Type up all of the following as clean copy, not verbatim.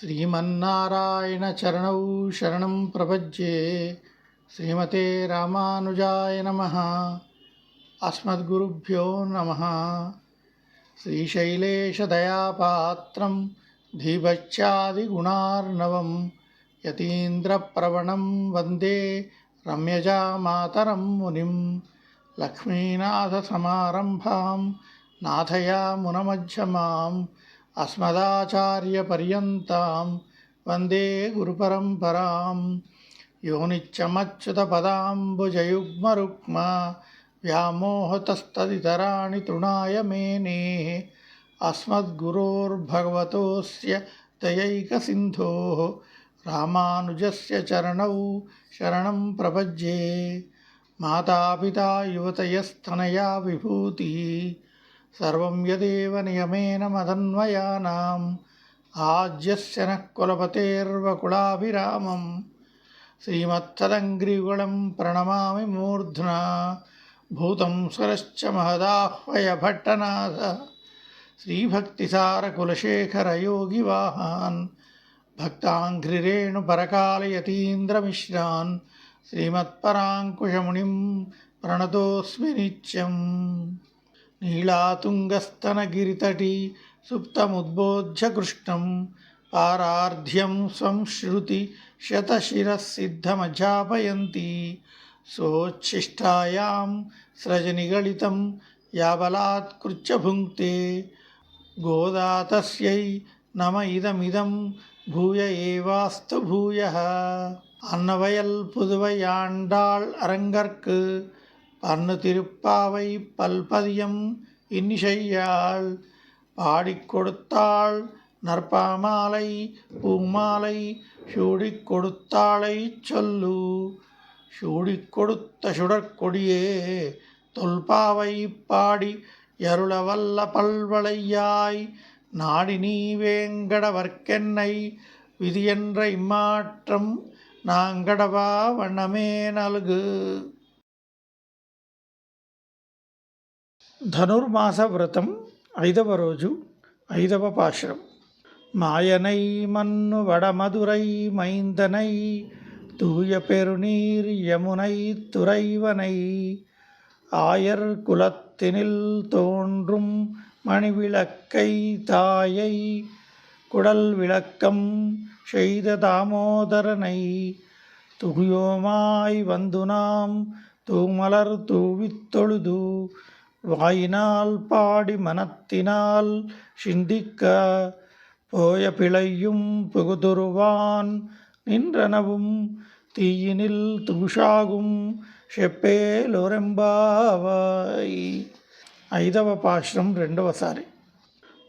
శ్రీమన్నారాయణ చరణౌ శరణం ప్రపజ్యే. శ్రీమతే రామానుజాయ నమః. అస్మద్గురుభ్యో నమః. శ్రీశైలేశదయాపాత్రం ధీభత్యాదిగుణార్ణవం యతీంద్రప్రవణం వందే రమ్యజామాతరం మునిం. లక్ష్మీనాథసమారంభాం నాథయామునమధ్యమాం అస్మదాచార్యపర్యంతాం వందే గురుపరంపరాం. యో నిత్యమచ్యుతపదాంబుజయుగ్మరుక్మ వ్యామోహతస్తదితరాణి తృణాయ మేనే. అస్మద్గురోర్భగవతోస్య దయైకసింధోః రామానుజస్య చరణౌ శరణం ప్రపజ్యే. మాతాపితా యువతయస్తనయా విభూతిః సర్వం యదేవ నియమేన మదన్వయానాం. ఆజ్యస్య నః కులపతేర్వకులాభిరామం శ్రీమత్తదంగ్రియుగళం ప్రణమామి మూర్ధ్నా. భూతం స్వరశ్చ మహదాహ్వయ భట్టనాథ శ్రీభక్తిసారకులశేఖరయోగివాహాన్ భక్తాంఘ్రిరేణుపరకాలయతీంద్రమిశ్రాన్ శ్రీమత్పరాంకుశమునిం ప్రణతోస్మి నిత్యం. నీళాతుంగస్తనగిరితటీ సుప్తముద్బోధ్య కృష్ణం పారార్ధ్యం సంశ్రుతి శతశిరసిద్ధమధ్యాపయంతి. సోచ్ఛిష్టాయాం స్రజనిగళితం యాబలాత్కృత్య భుంక్తే. గోదా తస్యై నమ ఇదమిదం భూయ ఏవాస్తు భూయః. అన్నవయల్ పుదువై ఆండాళ్ அரங்கற்கு பன்னு திருப்பாவை பல்பதியம் இன்னிசையாள். பாடிக் கொடுத்தாள் நற்பாமாலை பூமாலை சூடிக் கொடுத்தாளை சொல்லு. சூடிக் கொடுத்த சுடற்கொடியே தொல்பாவை பாடி யருளவல்ல பல்வளையாய். நாடி நீ வேங்கடவர்க்கென்னை விதியென்ற இம்மாற்றம் நாங்கடவா வண்ணமே நல்கு. ధనుర్మాస వ్రతం 5వ రోజు 5వ పాశురం. మాయనై మన్ను వడమదురై మైందనై தூய பெருநீர் யமுனை துறைவனை. ஆயர் குலத்தினில் தோன்றும் மணிவிளக்கை தாயை குடல் விளக்கம் செய்த தாமோதரனை. துகுயோமாய் வந்து நாம் தூமலர் தூவித் தொழுது வாயினால் பாடி மனத்தினால் சிந்திக்க. போய பிழையும் புகுதுருவான் நின்றனவும் தீயினில் தூஷாகும் చెప్పేలొరెంబావాయ్. 5వ పాశురం రెండవసారి.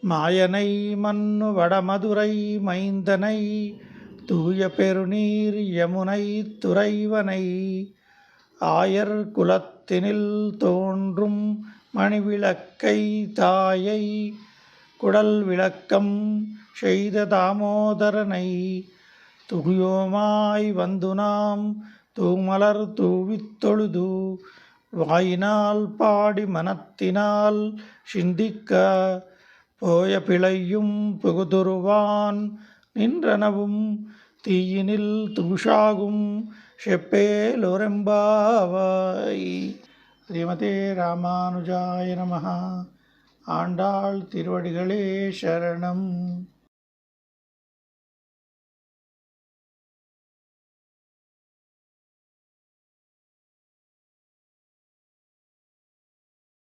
మాయనై మన్ను వడమదురై మైందనై தூய பெருநீர் யமுனை துறைவனை. ஆயர் குலத்தினில் தோன்றும் மணிவிளக்கை தாயை குடல் விளக்கம் செய்த தாமோதரனை. துகுயோமாய் வந்து நாம் தூமலர் தூவித் தொழுது வாயினால் பாடி மனத்தினால் சிந்திக்க. போய பிழையும் புகுதுருவான் நின்றனவும் தீயினில் தூஷாகும் చెప్పేలొరెంబావాయ్. శ్రీమతే రామానుజాయ నమః. ఆండాళ్ తిరువడిகளே శరణం.